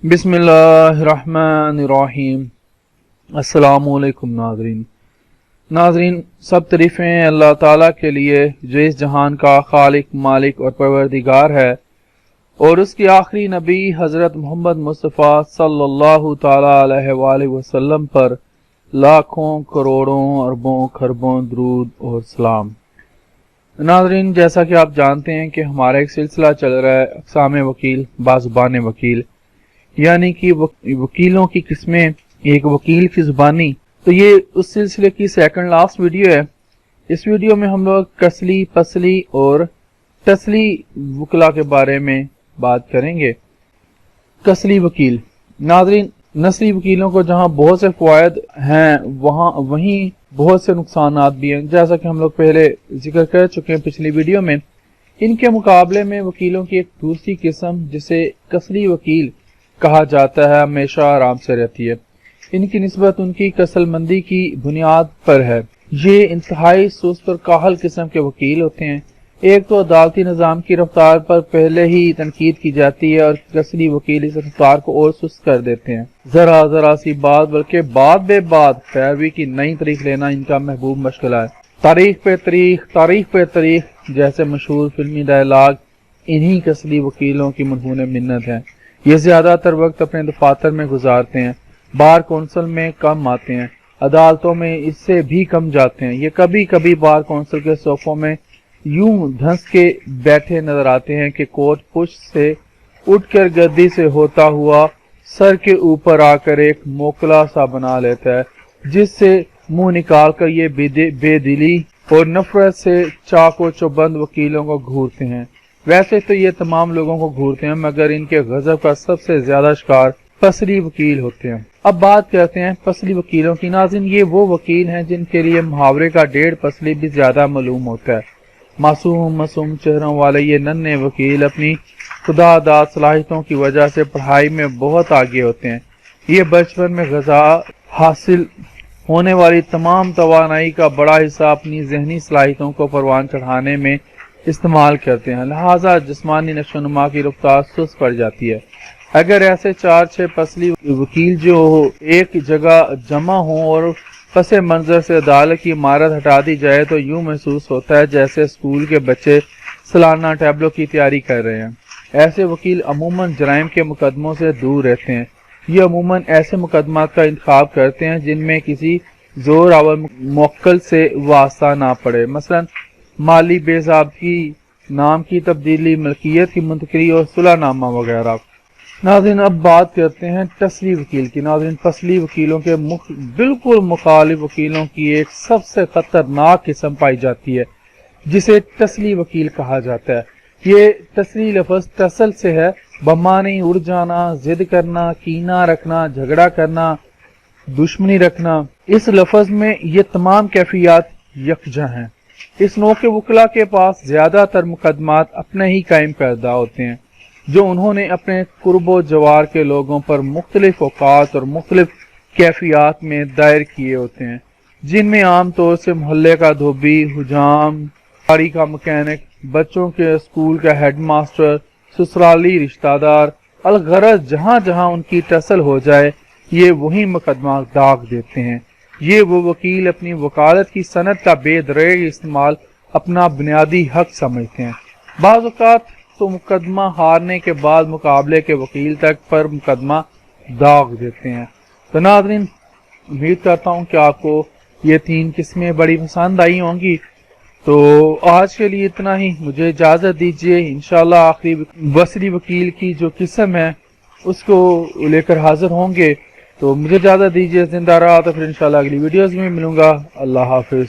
बिस्मिल्लाहिर्रहमानिर्रहीम। अस्सलामुअलैकुम नाज़रीन, सब तारीफ़ें अल्लाह ताला के लिए जो इस जहान का खालिक, मालिक और परवरदिगार है, और उसकी आखिरी नबी हज़रत मोहम्मद मुस्तफ़ा सल्लल्लाहु ताला अलैहि वसल्लम पर लाखों करोड़ों अरबों खरबों दरूद और सलाम। नाज़रीन, जैसा कि आप जानते हैं कि हमारा एक सिलसिला चल रहा है अक़साम वकील बाज़ुबान वकील, यानी कि वकीलों की किस्में, एक वकील की जुबानी। तो ये उस सिलसिले की सेकंड लास्ट वीडियो है। इस वीडियो में हम लोग कसली, पसली और तसली वकला के बारे में बात करेंगे। कसली वकील। नाज़रीन, नस्ली वकीलों को जहां बहुत से फ़वायद हैं वहीं बहुत से नुकसानात भी हैं, जैसा कि हम लोग पहले जिक्र कर चुके हैं पिछली वीडियो में। इनके मुकाबले में वकीलों की एक दूसरी किस्म, जिसे कसली वकील कहा जाता है, हमेशा आराम से रहती है। इनकी निस्बत उनकी कसलमंदी की बुनियाद पर है। ये इंतहाई सुस्त और काहल किस्म के वकील होते हैं। एक तो अदालती निज़ाम की रफ्तार पर पहले ही तनकीद की जाती है और कसली वकील इस रफ्तार को और सुस्त कर देते हैं। जरा सी बात, बल्कि बात बे बात पैरवी की नई तारीख लेना इनका महबूब मशगला है। तारीख पे तारीख जैसे मशहूर फिल्मी डायलॉग इन्हीं कसली वकीलों की मनहून मिन्नत है। ये ज्यादातर वक्त अपने दफातर में गुजारते हैं, बार कौंसिल में कम आते हैं, अदालतों में इससे भी कम जाते हैं। ये कभी कभी बार कौंसिल के सोफों में यूं धंस के बैठे नजर आते हैं कि कोर्ट पुष्ट से उठकर गद्दी से होता हुआ सर के ऊपर आकर एक मोकला सा बना लेता है, जिससे मुंह निकाल कर ये बेदिली और नफरत से चाको चौबंद वकीलों को घूरते हैं। वैसे तो ये तमाम लोगों को घूरते हैं, मगर इनके गजब का सबसे ज्यादा शिकार पसली वकील होते हैं। अब बात करते हैं पसली वकीलों की। नाज़रीन, ये वो वकील हैं जिनके लिए मुहावरे का 1.5 पसली भी ज्यादा मालूम होता है। मासूम चेहरों वाले ये नन्हे वकील अपनी खुदादाद सलाहियतों की वजह से पढ़ाई में बहुत आगे होते हैं। ये बचपन में ग़ज़ा हासिल होने वाली तमाम तवानाई का बड़ा हिस्सा अपनी जहनी सलाहियतों को परवान चढ़ाने में इस्तेमाल करते हैं, लिहाजा जिस्मानी नशोनुमा की रफ्तार सुस्त पड़ जाती है। अगर ऐसे 4-6 पसली वकील जो एक जगह जमा हों और पसे मंजर से अदालत की इमारत हटा दी जाए, तो यूं महसूस होता है जैसे स्कूल के बच्चे सालाना टैबलो की तैयारी कर रहे हैं। ऐसे वकील अमूमन जराइम के मुकदमों से दूर रहते हैं। ये अमूमन ऐसे मुकदमात का इंतखाब करते हैं जिनमें किसी जोर आवर मुवक्किल से वास्ता ना पड़े, मसलन माली बेज़ाब्ती, नाम की तब्दीली, मलकियत की मुंतकली और सुलहनामा वगैरह। नाज़रीन, अब बात करते हैं तसली वकील की। नाज़रीन, तसली वकीलों के बिल्कुल मुखालिफ वकीलों की एक सबसे खतरनाक किस्म पाई जाती है, जिसे तसली वकील कहा जाता है। ये तसली लफ्ज़ तसल से है, बमानी उड़ जाना, जिद करना, कीना रखना, झगड़ा करना, दुश्मनी रखना। इस लफ्ज़ में ये तमाम कैफियत यकजा हैं। इस नौ के वकला के पास ज्यादातर मुकदमात अपने ही कायम करदा होते हैं, जो उन्होंने अपने कुर्बो जवार के लोगों पर मुख्तलिफ औकात और मुख्तलिफ कैफियत में दायर किए होते हैं, जिनमें आम तौर से मोहल्ले का धोबी, हुजाम, गाड़ी का मैकेनिक, बच्चों के स्कूल का हेड मास्टर, ससुराली रिश्तेदार, अलगरज जहां जहां उनकी टसल हो जाए, ये वही मुकदमा दाग देते हैं। ये वो वकील अपनी वकालत की सनत का बेदरेग इस्तेमाल अपना बुनियादी हक समझते हैं। बाज़ औक़ात तो मुकदमा हारने के बाद मुकाबले के वकील तक पर मुकदमा दाग देते हैं। तो नाज़रीन, उम्मीद करता हूँ कि आपको ये 3 किस्में बड़ी पसंद आई होंगी। तो आज के लिए इतना ही, मुझे इजाज़त दीजिए। इंशाल्लाह आखिरी बसरी वकील की जो किस्म है उसको लेकर हाजिर होंगे। तो मुझे इजाज़त दीजिए। जिंदा रहा तो फिर इंशाल्लाह अगली वीडियोज़ में मिलूंगा। अल्लाह हाफिज़।